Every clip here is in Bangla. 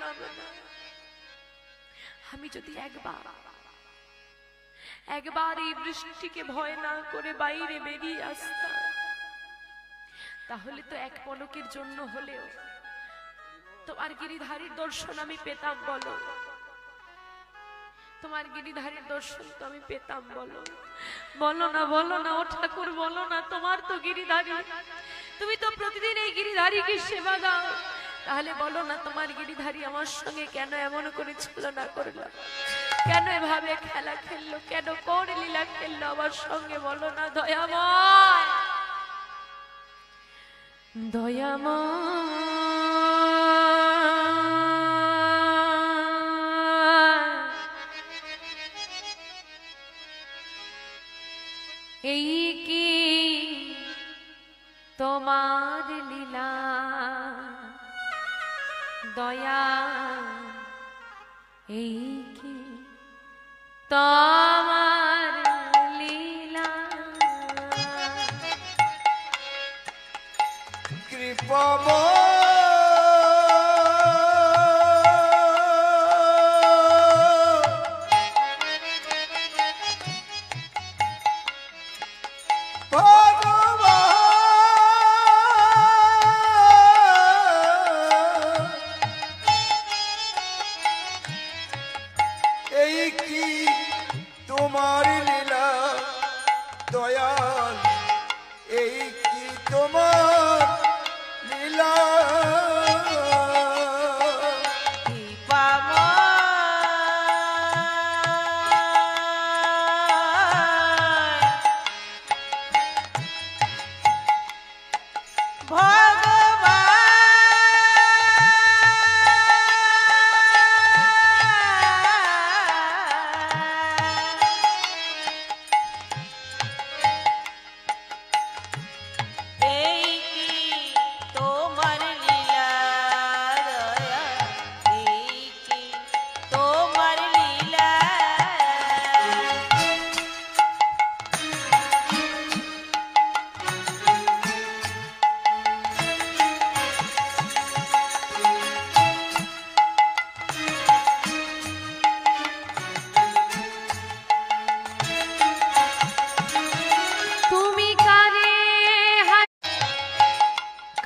নামে না। আমি যদি একবার এই বৃষ্টিকে ভয় না করে বাইরে বেরিয়ে আসতাম, তাহলে তো এক পলকের জন্য হলেও তোমার গিরিধারীর দর্শন আমি পেতাম। বলো, তোমার গিরিধারীর দর্শন তো আমি পেতাম। বলো, বলো না, বলো না ও ঠাকুর, বলো না। তোমার তো গিরিধারী, তুমি তো প্রতিদিন এই গিরিধারীকে সেবা দাও, তাহলে বলো না তোমার গিরিধারী আমার সঙ্গে কেন এমন করে ছলনা করলো, কেন এভাবে খেলা খেললো, কেন কোন লীলা খেললো আমার সঙ্গে? বলো না দয়াময়, দয়াময়। এই কি তোমার লীলা দয়া, এই কি তোমার লীলা? কৃপা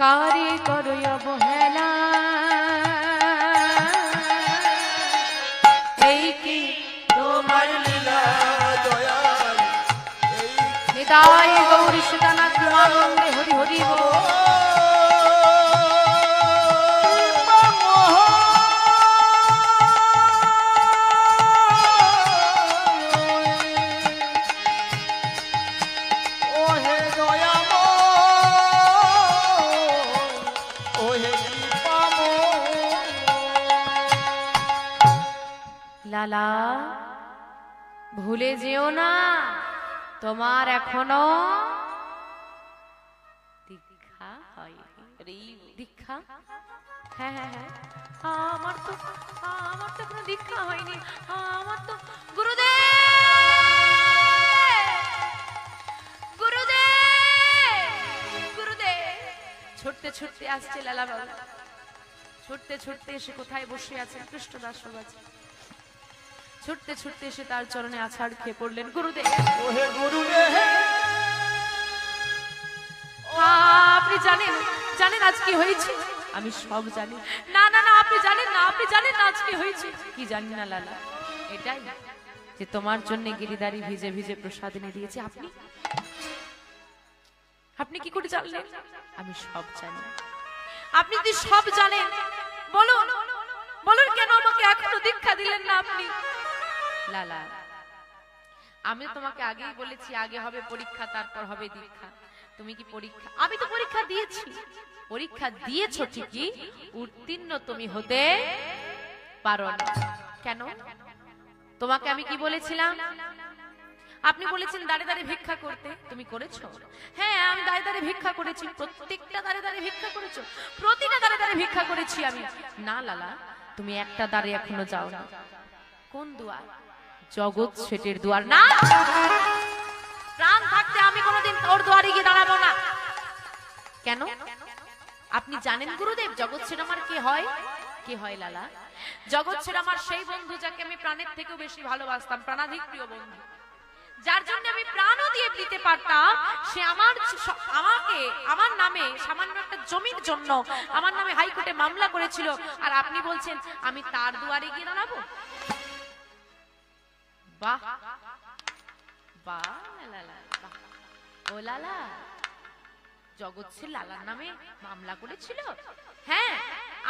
কারে করো অবহেলা, এই কি তোমার লীলা দয়াল, নিতাই গৌরী সীতানাথ প্রেমানন্দে হরি হরি বল। লালা ভুলে যেও না, তোমার এখনো দীক্ষা হয়নি। দীক্ষা? হ্যাঁ হ্যাঁ হ্যাঁ, আমার তো কোনো দীক্ষা হয়নি। আমার তো গুরুদেব ছুটতে ছুটতে আসছে লালা বাবা, ছুটতে ছুটতে এসে কোথায় বসে আছেন কৃষ্ণদাস বাবাজি, ছুটতে ছুটতে এসে তার চরণে আছাড় খেয়ে পড়লেন। গুরুদেব, ওহে গুরুদেব, আপনি জানেন আজ কি হয়েছে? আমি সব জানি। না না না, আপনি জানেন না, আপনি জানেন না আজ কি হয়েছে? কি জানি না লালা, এটাই যে তোমার জন্য গিরিধারী ভিজে ভিজে প্রসাদ এনে দিয়েছে। আপনি কি করে জানলেন? আমি সব জানি। আপনি যদি সব জানেন বলুন, বলুন কেন আমাকে এখনো দীক্ষা দিলেন না আপনি? লালা, আমি তোমাকে আগেই বলেছি আগে হবে পরীক্ষা, তারপর হবে দীক্ষা। তুমি কি পরীক্ষা? আমি তো পরীক্ষা দিয়েছি। পরীক্ষা দিয়েছো ঠিকই, উত্তীর্ণ তুমি হতে পারো না। কেন? তোমাকে আমি কি বলেছিলাম? আপনি বলেছেন দাঁড়ে দাঁড়ে ভিক্ষা করতে, তুমি করেছো? হ্যাঁ, আমি দাঁড়ে দাঁড়ে ভিক্ষা করেছি। প্রত্যেকটা দাঁড়ে দাঁড়ে ভিক্ষা করেছো? প্রতিটা দাঁড়ে দাঁড়ে ভিক্ষা করেছি আমি। না লালা, তুমি একটা দাঁড়ে এখনো যাও না। কোন দুয়ার? জগৎ শেঠের দুয়ার। না, প্রাণ থাকতে আমি কোনোদিন ওর দুয়ারে গিয়ে দাঁড়াবো না। কেন? আপনি জানেন গুরুদেব জগৎ শেঠ আমার কে হয়? কি হয় লালা? জগৎ ছেড়ে আমার সেই বন্ধু যাকে আমি প্রাণের থেকেও বেশি ভালোবাসতাম, প্রাণাধিক প্রিয় বন্ধু, যার জন্য আমি প্রাণও দিয়ে দিতে পারতাম, সে আমাকে আমার নামে সামান্য একটা জমির জন্য আমার নামে হাইকোর্টে মামলা করেছিল। আর আপনি বলছেন আমি তার দুয়ারে গিয়ে দাঁড়াবো? বাহ বাহ লালা, বাহ। ও লালা, জগৎ ছেড়ে লালার নামে মামলা করেছিল? হ্যাঁ,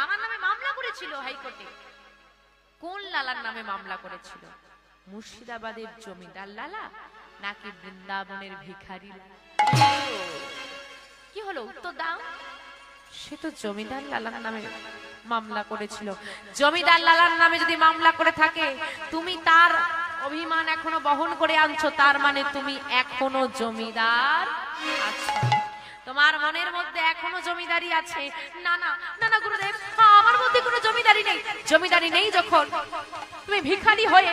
আমার নামে মামলা করেছিল হাইকোর্টে। কোন লালার নামে মামলা করেছিল? মুর্শিদাবাদের জমিদার লালা নাকি বৃন্দাবনের ভিখারি লালা? কি হলো, উত্তর দাও। সে তো জমিদার লালার নামে মামলা করেছিল। জমিদার লালার নামে যদি মামলা করে থাকে, তুমি তার অভিমান এখনো বহন করে আনছো, তার মানে তুমি এখনো জমিদার আছো, তোমার মনের মধ্যে এখনো জমিদারি আছে। না না না না গুরুদেব, আমার মধ্যে কোনো জমিদারি নেই। জমিদারি নেই যখন, তুমি ভিখারি হয়ে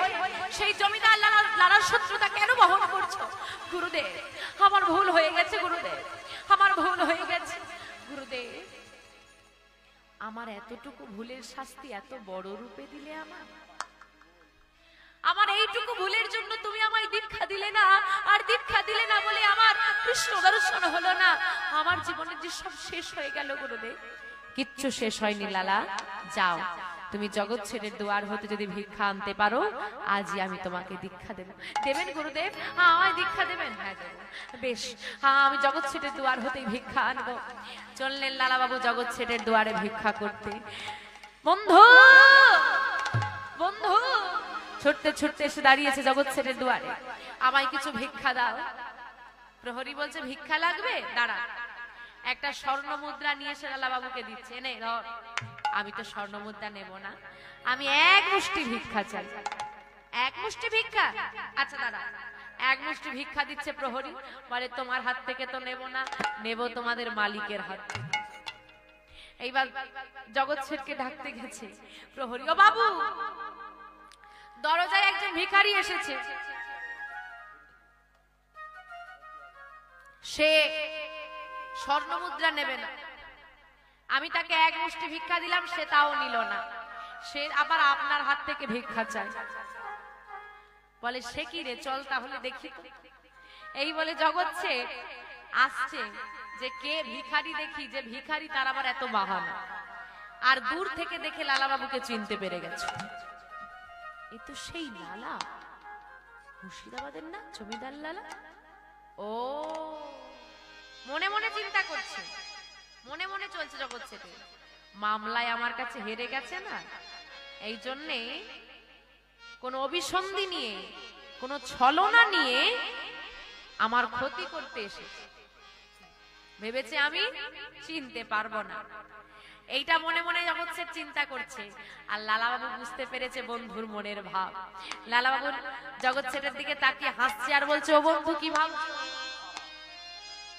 সেই জমিদার লালার শত্রুতা কেন বহন করছো? গুরুদেব, আমার ভুল হয়ে গেছে গুরুদেব, আমার ভুল হয়ে গেছে গুরুদেব। আমার এতটুকু ভুলের শাস্তি এত বড় রূপে দিলে আমার এইটুকু ভুলের জন্য তুমি আমায় দীক্ষা দিলে না, আর দীক্ষা দিলে না বলে আমার কৃষ্ণ দর্শন হলো না। আমার জীবনের যে সব শেষ হয়ে গেল গুরুদেব। কিচ্ছু শেষ হয়নি লালা, যাও তুমি জগৎ ছেড়ে দুয়ার হতে যদি ভিক্ষা আনতে পারো, আজই আমি তোমাকে দীক্ষা দেব। দেবেন গুরুদেব? আমায় দীক্ষা দেবেন? হ্যাঁ দেব। বেশ, আমি জগৎ ছেড়ে দুয়ার হতেই ভিক্ষা আনবো। চললেন লালা বাবু জগৎ ছেড়ে দুয়ারে ভিক্ষা করতে। বন্ধু বন্ধু ছুটতে ছুটতে এসে দাঁড়িয়েছে জগৎ ছেড়ে দুয়ারে, আমায় কিছু ভিক্ষা দাও। প্রহরী বলছে ভিক্ষা লাগবে, দাঁড়া। একটা স্বর্ণ মুদ্রা নিয়ে এসে লালা বাবুকে দিচ্ছে, নে ধর। আমি তো স্বর্ণ মুদ্রা নেব না, আমি এক মুষ্টি ভিক্ষা চাই। এক মুষ্টি ভিক্ষা? আচ্ছা দাঁড়া। এক মুষ্টি ভিক্ষা দিচ্ছে প্রহরী, বলে তোমার হাত থেকে তো নেব না, নেব তোমাদের মালিকের হাত থেকে। এইবার জগৎ ছেড়কে ডাকতে গেছে প্রহরী, ও বাবু, দরজায় একজন ভিখারি এসেছে, সে স্বর্ণ মুদ্রা নেবে না। আমি তাকে এক মুষ্টি ভিক্ষা দিলাম, সে তাও নিল না, সে আবার আপনার হাত থেকে ভিক্ষা চায়। বলে সে কি রে, চল তাহলে দেখি তো। এই বলে জগৎ ছেড় আসছে যে কে ভিখারি দেখি, যে ভিখারি তার আবার এত বাহানা। আর দূর থেকে দেখে লালা বাবুকে চিনতে পেরে গেছে, এ তো সেই লালা, মুর্শিদাবাদের না জমিদার লালা। ও মনে মনে চিন্তা করছে, মনে মনে চলছে জগৎ ছেড়ে, মামলায় আমার কাছে হেরে গেছে না, এই জন্যে কোন অভিসন্ধি নিয়ে, কোন ছলনা নিয়ে আমার ক্ষতি করতে এসেছে। ভেবেছে আমি চিনতে পারবো না, এইটা মনে মনে জগৎ ছেড় চিন্তা করছে। আর লালাবাবু বুঝতে পেরেছে বন্ধুর মনের ভাব। লালাবাবু জগৎ ছেড়ের দিকে তাকিয়ে হাসছে আর বলছে, ও বন্ধু কি ভাবছো?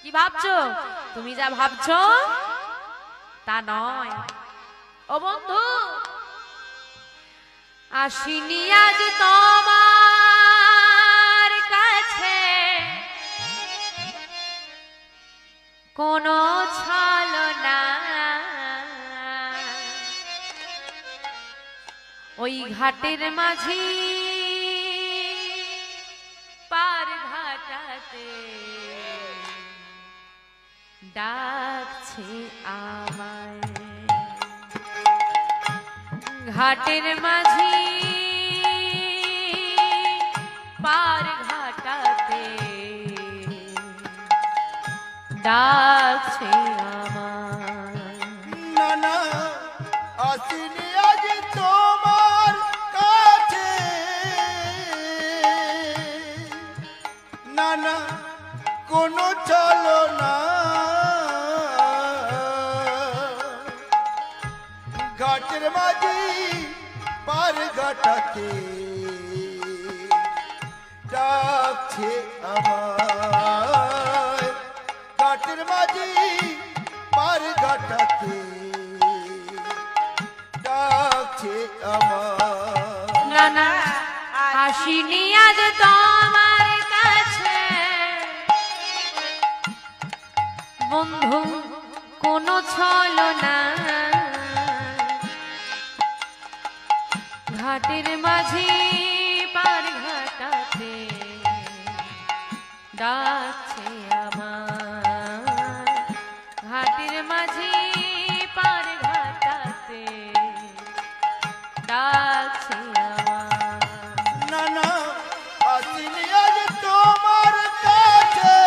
কি ভাবছো? তুমি যা ভাবছো তা নয়। ও বন্ধু, আসিনি আজ তোমার কাছে কোনো ছলনা, ওই ঘাটের মাঝি পার ঘাটাতে ডাকছে আমায়। ঘাটের মাঝি পার ঘাটাতে ডাকছে আমায়। না না আসিনি আজ তোমার কাছে, না না কোনো চলো না, ঘাটের মাঝি পার ঘাটাতে ডাকছে আমায়। ঘাটের মাঝি পার ঘাটাতে ডাকছে আমায়। না না আসিনি আজ তোমার কাছে বন্ধু কোনো ছলনা, ঘাটের মাঝি পার ঘাটাতে ডাকছে আমার, ঘাটের মাঝি পার ঘাটাতে ডাকছে আমার। না না আসিনি আজ তোমার কাছে,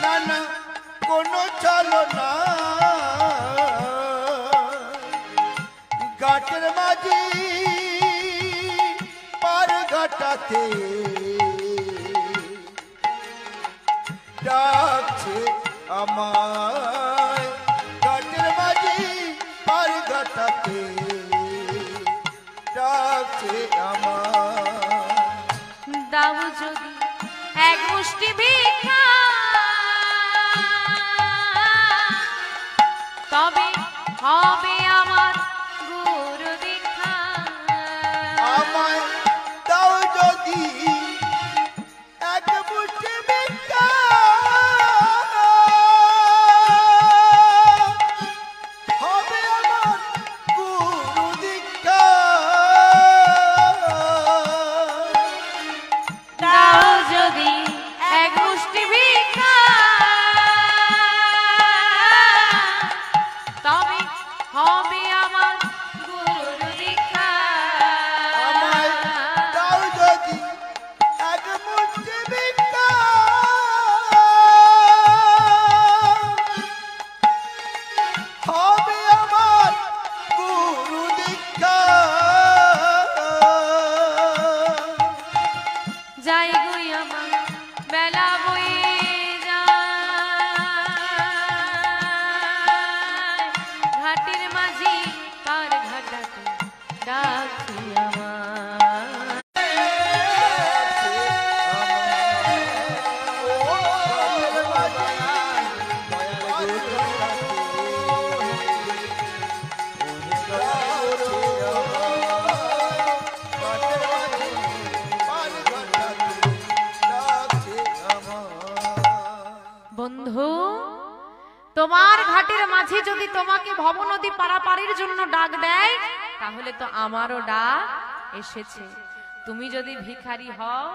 না না কোনো চলো না, ঘাটের মাঝি পার ঘাটাতে ডাকছে আমায়, ঘাটের মাঝি পার ঘাটাতে ডাকছে আমায়। দাও যদি এক মুষ্টি ভিক্ষা, তবে হবে আমার গুরু দীক্ষা। আমায় দাও যদি এক মুঠি ভিক্ষা, হবে আমার গুরু দীক্ষা। দাও যদি এক মুষ্টি ভিক্ষা, তবে হবে আমার গুরু দীক্ষা। আমায় দাও যদি এক মুঠি ভিক্ষা, হবে আমার গুরু দীক্ষা। যাই গই আমার বেলা বয়ে যায়, ঘাটের মাঝি পার ঘাটাতে ডাকছি আমার। বন্ধু, তোমার ঘাটের মাঝে যদি তোমাকে ভবনদী পারাপারের জন্য ডাক দেয়, তাহলে তো আমারও ডাক এসেছে। তুমি যদি ভিখারি হও,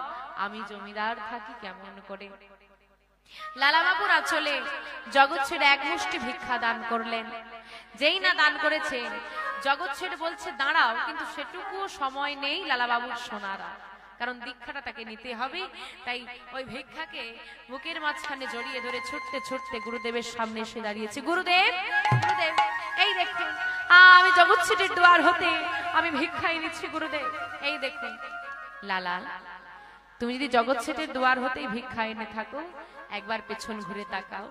আমি জমিদার থাকি কেমন করে? লালাবাবুর আঁচলে জগৎ ছেড়ে এক মুষ্টি ভিক্ষা দান করলেন। যেই না দান করেছে, জগৎ ছেড়ে বলছে দাঁড়াও, কিন্তু সেটুকুও সময় নেই লালাবাবুর সোনারা, কারণ দীক্ষাটা তাকে নিতে হবে। তাই ওই ভিক্ষাকে বুকের মাঝখানে জড়িয়ে ধরে ছুটতে ছুটতে গুরুদেবের সামনে এসে দাঁড়িয়েছে। গুরুদেব, গুরুদেব, এই দেখুন আমি জগৎ ছেড়ের দুয়ার হতে আমি ভিক্ষাই নিচ্ছি। গুরুদেব, এই দেখুন। লালা, তুমি যদি জগৎ ছেড়ের দুয়ার হতেই ভিক্ষা এনে থাকো, একবার পেছন ঘুরে তাকাও।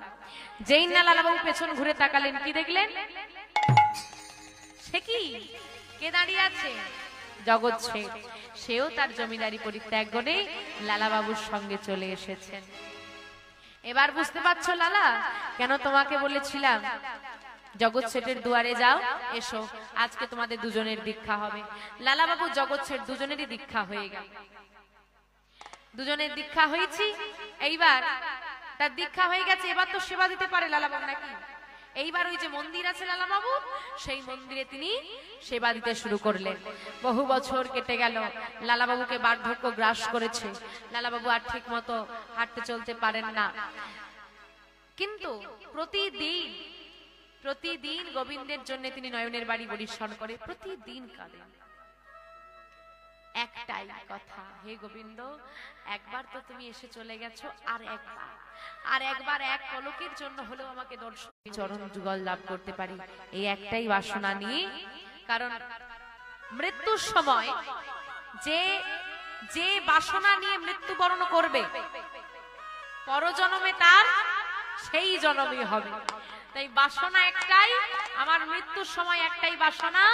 যেই না লালাবাবু পেছন ঘুরে তাকালেন, কি দেখলেন? সে কি, কে দাঁড়িয়ে আছে? জগৎ ছেড়। সেও তার জমিদারি পরিত্যাগ করে লালাবাবুর সঙ্গে চলে এসেছেন। এবার বুঝতে পারছো লালা, কেন তোমাকে বলেছিলাম জগৎ ছেটের দুয়ারে যাও, এসো, আজকে তোমাদের দুজনের দীক্ষা হবে। লালাবাবু জগৎ ছেট দুজনেরই দীক্ষা হয়ে গেল। দুজনের দীক্ষা হয়েছি, এইবার তার দীক্ষা হয়ে গেছে, এবার তো সেবা দিতে পারে লালাবাবু নাকি? এইবার ওই যে মন্দির আছে লালাবাবু, সেই মন্দিরে তিনি সেবা দিতে শুরু করলেন। বহু বছর কেটে গেল, লালাবাবুকে বার্ধক্য গ্রাস করেছে, লালাবাবু আর ঠিক মতো হাঁটতে চলতে পারেন না। কিন্তু প্রতিদিন প্রতিদিন গোবিন্দের জন্য তিনি নয়নের বাড়ি পরিশ্রম করে, প্রতিদিন কাঁদেন। একটাই কথা, হে গোবিন্দ, একবার তো তুমি এসে চলে গেছো, আর একবার এক পলকের জন্য হলেও আমাকে দর্শন চরণ যুগল লাভ করতে পারি, এই একটাই বাসনা নিয়ে। কারণ মৃত্যুর সময় যে যে বাসনা নিয়ে মৃত্যুবরণ করবে, পরজন্মে তার সেই জন্মই হবে। তাই বাসনা একটাই, আমার মৃত্যুর সময় একটাই বাসনা,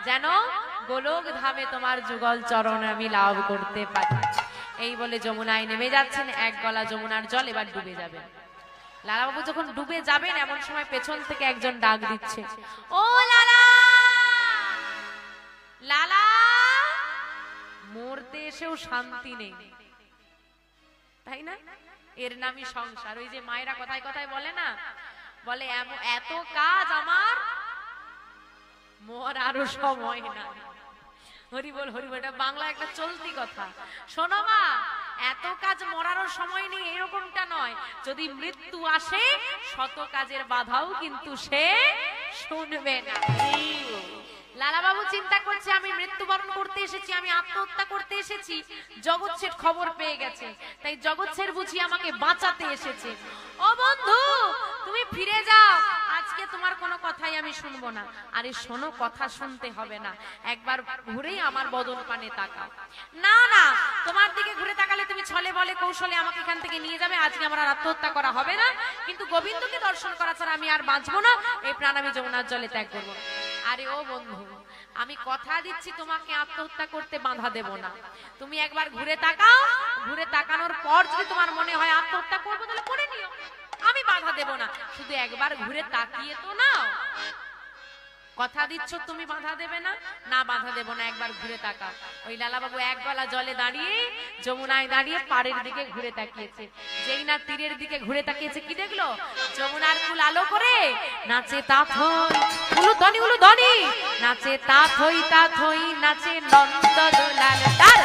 যেন গোলক ধামে তোমার যুগল চরণ আমি লাভ করতে পারি। এই বলে যমুনায় নেমে যাচ্ছেন, এক গলা যমুনার জল এবার ডুবে যাবেন। লালাবাবু যখন ডুবে যাবেন, এমন সময় পেছন থেকে একজন ডাক দিচ্ছে, ও লালা, লালা। মরতে এসেও শান্তি নেই, তাই না? এর নামই সংসার। ওই যে মায়েরা কথায় কথায় বলে না, বলে এত কাজ আমার, মোর আরো সময় না। হরিবল হরিবল, এটা বাংলা একটা চলতি কথা। শোনো মা, এত কাজ মরারও সময় নেই এরকমটা নয়। যদি মৃত্যু আসে শত কাজের বাধাও কিন্তু সে শুনবে না। লালা বাবু চিন্তা করছে আমি মৃত্যুবরণ করতে এসেছি, আমি আত্মহত্যা করতে এসেছি। জগৎ শেঠ খবর পেয়ে গেছে, তাই জগৎ শেঠ বুঝি আমাকে বাঁচাতে এসেছে। ও বন্ধু, তুমি ফিরে যাও, আজকে তোমার কোনো কথাই আমি শুনবো না। আরে শোনো, কথা শুনতে হবে না, একবার ঘুরেই আমার বদন পানে তাকাও। না না, তোমার দিকে ঘুরে তাকালে তুমি ছলে বলে কৌশলে আমাকে এখান থেকে নিয়ে যাবে। আজকে আমার আর আত্মহত্যা করা হবে না, কিন্তু গোবিন্দকে দর্শন করা ছাড়া আমি আর বাঁচবো না। এই প্রাণ আমি যমুনার জলে ত্যাগ করবো। আরে ও বন্ধু, আমি কথা দিচ্ছি তোমাকে আত্মহত্যা করতে বাধা দেব না। তুমি একবার ঘুরে তাকাও, ঘুরে তাকানোর পর যদি তোমার মনে হয় আত্মহত্যা করবো তাহলে করে নিও, আমি বাধা দেব না। শুধু একবার ঘুরে তাকিয়ে তো নাও। কথা দিচ্ছ তুমি বাধা দেবে না? না, বাধা দেব না, একবার ঘুরে তাকাও। ওই লালা বাবু এক গলা জলে দাঁড়িয়ে, যমুনায় দাঁড়িয়ে পাড়ের দিকে ঘুরে তাকিয়েছে। যেই না তীরের দিকে ঘুরে তাকিয়েছে, কি দেখলো? যমুনার কুল আলো করে নাচে তাথই, উলুধ্বনি উলুধ্বনি, নাচে তাথই তাথই, নাচে নন্দ দোলাল তার,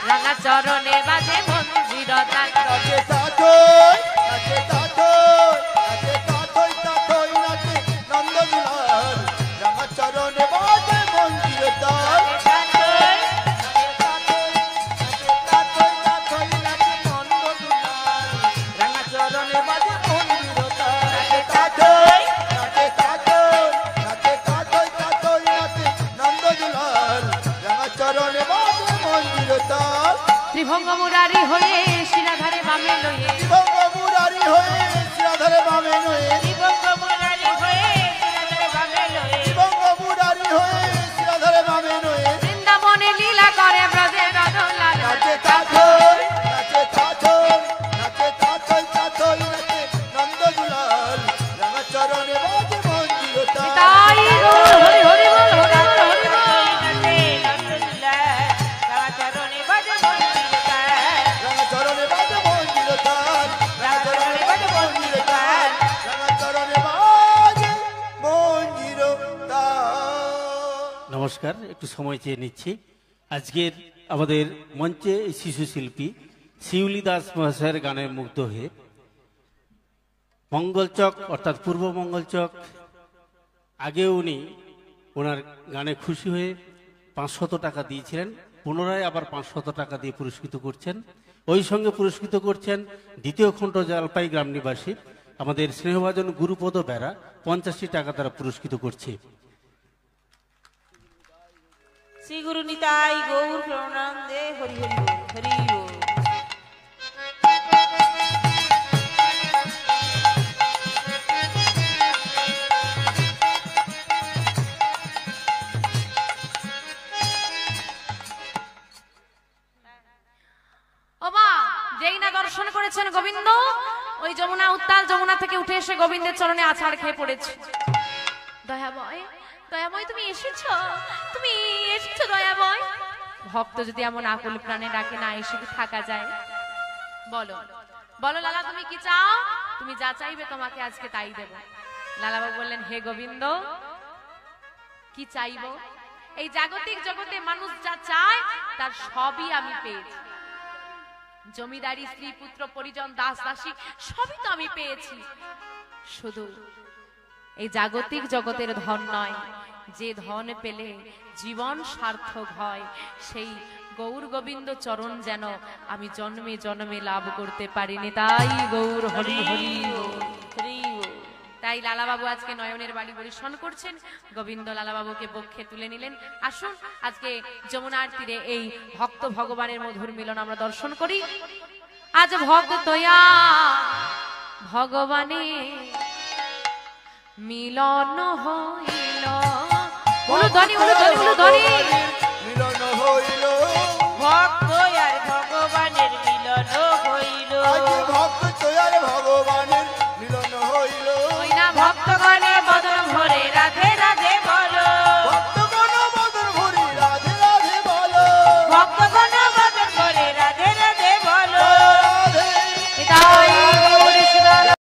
রাঙা চরণে বাজে মঞ্জির তার। নাচে তাথই, নাচে তাথই, নাচে তাথই তাথই, নাচে নন্দ দুলাল, রাঙা চরণে বাজে মঞ্জির তার। ত্রিভঙ্গ মুরারি হয়ে শিরাধারে বামে লয়ে, ত্রিভঙ্গ মুরারি হয়ে শিরাধারে বামে লয়ে, ত্রিভঙ্গ মুরারি হয়ে শিরাধারে বামে লয়ে, ত্রিভঙ্গ মুরারি হয়ে শিরাধারে বামে লয়ে, বৃন্দাবনে লীলা করে ব্রজে রদলাল। নাচে তাথই, নাচে তাথই, নাচে তাথই তাথই, নাচে নন্দ দুলাল, রাঙা চরণে বাজে মঞ্জির তার। তাই গো হরি হরি বল, হরি বল হরি বল, রাঙা চরণে বাজে মঞ্জির তার, রাঙা চরণে বাজে মঞ্জির তার, রাঙা চরণে বাজে মঞ্জির তার। নমস্কার, একটু সময় চেয়ে নিচ্ছি। আজকের আমাদের মঞ্চে শিশু শিল্পী শিউলি দাস মহাশয়ের গানে মুগ্ধ হয়ে মঙ্গলচক অর্থাৎ পূর্ব মঙ্গলচক, আগে উনি ওনার গানে খুশি হয়ে 500 টাকা দিয়েছিলেন, পুনরায় আবার 500 টাকা দিয়ে পুরস্কৃত করছেন। ওই সঙ্গে পুরস্কৃত করছেন দ্বিতীয় খণ্ড জলপাই গ্রাম নিবাসী আমাদের স্নেহভাজন গুরুপদ বেরা, 85 টাকা তারা পুরস্কৃত করছে। শ্রী গুরু নিতাই গৌর প্রণান্দে, হরি হরি বল, হরি বল। যেই না দর্শন করেছেন গোবিন্দ, ওই যমুনা উত্তাল যমুনা থেকে উঠে এসে গোবিন্দের চরণে আছাড় খেয়ে পড়েছে। দয়াময়, দয়াময় তুমি এসেছো, তুমি এসেছো দয়াময়। ভক্ত যদি এমন আকুল প্রাণে ডাকে, না এসে কি থাকা যায়? বলো বলো লালা, তুমি কি চাও? তুমি যা চাইবে তোমাকে আজকে তাই দেব। লালাবাবু বললেন, হে গোবিন্দ, কি চাইবো? এই জাগতিক জগতে মানুষ যা চায় তার সবই আমি পেয়েছি। জমিদারি, স্ত্রী, পুত্র, পরিজন, দাস দাসী সবই তো আমি পেয়েছি। শুধু এই জাগতিক জগতের ধন নয়, যে ধন পেলে জীবন সার্থক হয়, সেই গৌর গোবিন্দ চরণ যেন আমি জন্মে জন্মে লাভ করতে পারিনি। তাই গৌর হরি হরি হরি। তাই লালাবাবু আজকে নয়নের বাড়ি পরিশন করছেন। গোবিন্দ লালাবাবুকে বক্ষে তুলে নিলেন। আসুন আজকে যমুনার তীরে এই ভক্ত ভগবানের মধুর মিলন আমরা দর্শন করি। আজ ভক্তয়া ভগবানে মিলন হইল। উলুধ্বনি উলুধ্বনি উলুধ্বনি।